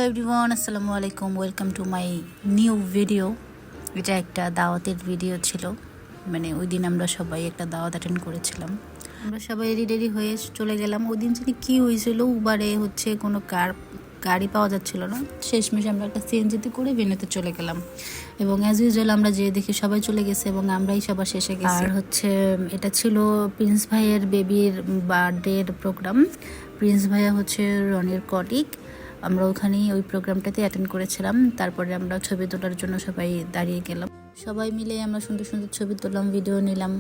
Everyone, আসসালামু আলাইকুম। Welcome to my new video. এটা একটা দাওয়াতের ভিডিও ছিল, মানে ওই দিন আমরা সবাই একটা দাওয়াত অ্যাটেন্ড করেছিলাম। আমরা সবাই রেডি হয়ে চলে গেলাম। ওই দিন জানি কী হয়েছিল, উবারে কোনো গাড়ি পাওয়া যাচ্ছিল না। শেষমেশ আমরা একটা সিএনজিতে করে ভেন্যুতে চলে গেলাম এবং অ্যাজ ইউজুয়াল আমরা যে দেখি সবাই চলে গেছে এবং আমরাই সবার শেষে গেছি। আর এটা ছিল প্রিন্স ভাইয়ের বেবির বার্থডের প্রোগ্রাম। প্রিন্স ভাইয়া রনির কলিগ। আমরা ওখানেই ওই প্রোগ্রামটাতে অ্যাটেন্ড করেছিলাম। তারপরে আমরা ছবি তোলার জন্য সবাই দাঁড়িয়ে গেলাম। সবাই মিলে আমরা সুন্দর সুন্দর ছবি তুললাম, ভিডিও নিলাম।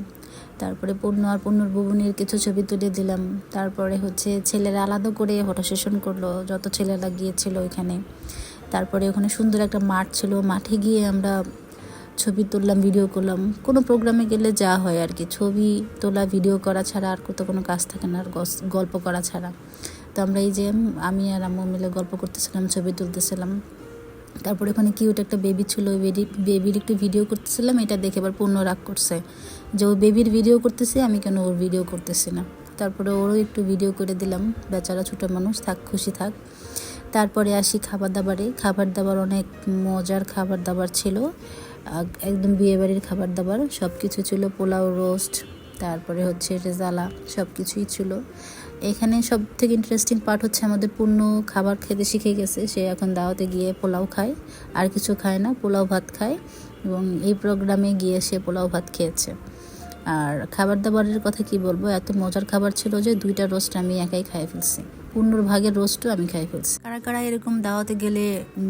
তারপরে পূর্ণর বুবুনির কিছু ছবি তুলে দিলাম। তারপরে ছেলেরা আলাদা করে ফটো সেশন করলো, যত ছেলেরা গিয়েছিল ওইখানে। তারপরে ওখানে সুন্দর একটা মাঠ ছিল, মাঠে গিয়ে আমরা ছবি তুললাম, ভিডিও করলাম। কোনো প্রোগ্রামে গেলে যা হয় আর কি, ছবি তোলা, ভিডিও করা ছাড়া আর কোনো কাজ থাকে না, আর গল্প করা ছাড়া। তো আমরা আমি আর আম্মু মিলে গল্প করতেছিলাম, ছবি তুলতেছিলাম। তারপরে ওখানে কিউট একটা বেবি ছিল, ওই বেবির একটু ভিডিও করতেছিলাম। এটা দেখে আবার পূর্ণ রাগ করছে যে ওই বেবির ভিডিও করতেছি, আমি কেন ওর ভিডিও করতেছি না। তারপরে ওরও একটু ভিডিও করে দিলাম, বেচারা ছোটো মানুষ, থাক, খুশি থাক। তারপরে আসি খাবার দাবার অনেক মজার খাবার দাবার ছিল, একদম বিয়েবাড়ির খাবার দাবার সব কিছু ছিল। পোলাও, রোস্ট, তারপরে রেজালা, সব কিছুই ছিল। এখানে সব থেকে ইন্টারেস্টিং পার্ট আমাদের পূর্ণ খাবার খেতে শিখে গেছে। সে এখন দাওয়াতে গিয়ে পোলাও খায়, আর কিছু খায় না, পোলাও ভাত খায়। এবং এই প্রোগ্রামে গিয়ে সে পোলাও ভাত খেয়েছে। আর খাবার দাবারের কথা কি বলবো, এত মজার খাবার ছিল যে 2টা রোস্ট আমি একাই খাই ফেলছি। পূর্ণর ভাগের রোস্টও আমি খাই ফেলছি। কারা এরকম দাওয়াতে গেলে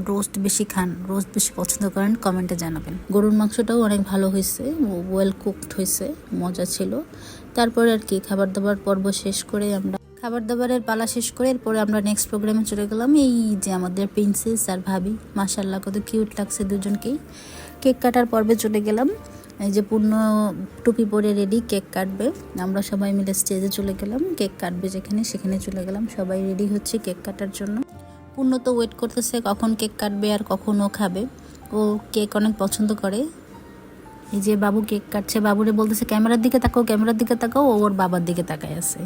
রোস্ট বেশি খান, রোস্ট বেশি পছন্দ করেন, কমেন্টে জানাবেন। গরুর মাংসটাও অনেক ভালো হয়েছে, ওয়েল কুকড হয়েছে, মজা ছিল। তারপরে আর কি খাবার দাবার পর্ব শেষ করে আমরা খাবার দাবারের পালা শেষ করে এরপরে আমরা নেক্সট প্রোগ্রামে চলে গেলাম। এই যে আমাদের প্রিন্সেস আর ভাবি, মাশাআল্লাহ কত কিউট লাগছে দুজনকেই। কেক কাটার পর্বে চলে গেলাম। এই যে পূর্ণ টুপি পরে রেডি, কেক কাটবে। আমরা সবাই মিলে স্টেজে চলে গেলাম, কেক কাটবে সেখানে চলে গেলাম। সবাই রেডি হচ্ছে কেক কাটার জন্য। পূর্ণ তো ওয়েট করতেছে কখন কেক কাটবে আর কখন ও খাবে। ও কেক অনেক পছন্দ করে। এই যে বাবু কেক কাটছে, বাবুরে বলতেছে ক্যামেরার দিকে তাকাও, ও ওর বাবার দিকে তাকায় আছে।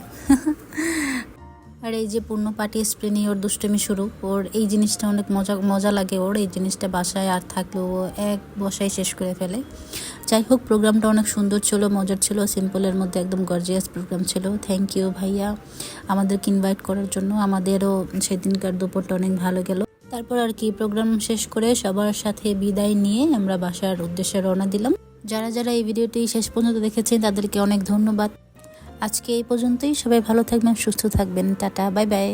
আর এই যে পূর্ণ পার্টি স্প্রে নিয়ে ওর দুষ্টমি শুরু। ওর এই জিনিসটা অনেক মজা লাগে ওর। এই জিনিসটা বাসায় আর থাকলেও ও এক বসায় শেষ করে ফেলে। যাই হোক, প্রোগ্রামটা অনেক সুন্দর ছিল, মজার ছিল, সিম্পলের মধ্যে একদম গর্জিয়াস প্রোগ্রাম ছিল। থ্যাংক ইউ ভাইয়া আমাদেরকে ইনভাইট করার জন্য। আমাদেরও সেদিনকার দুপুরটা অনেক ভালো গেল। তারপর আর কি প্রোগ্রাম শেষ করে সবার সাথে বিদায় নিয়ে আমরা বাসার উদ্দেশ্যে রওনা দিলাম। যারা এই ভিডিওটি শেষ পর্যন্ত দেখেছেন তাদেরকে অনেক ধন্যবাদ। আজকে এই পর্যন্তই। সবাই ভালো থাকবেন, সুস্থ থাকবেন। Tata, bye bye.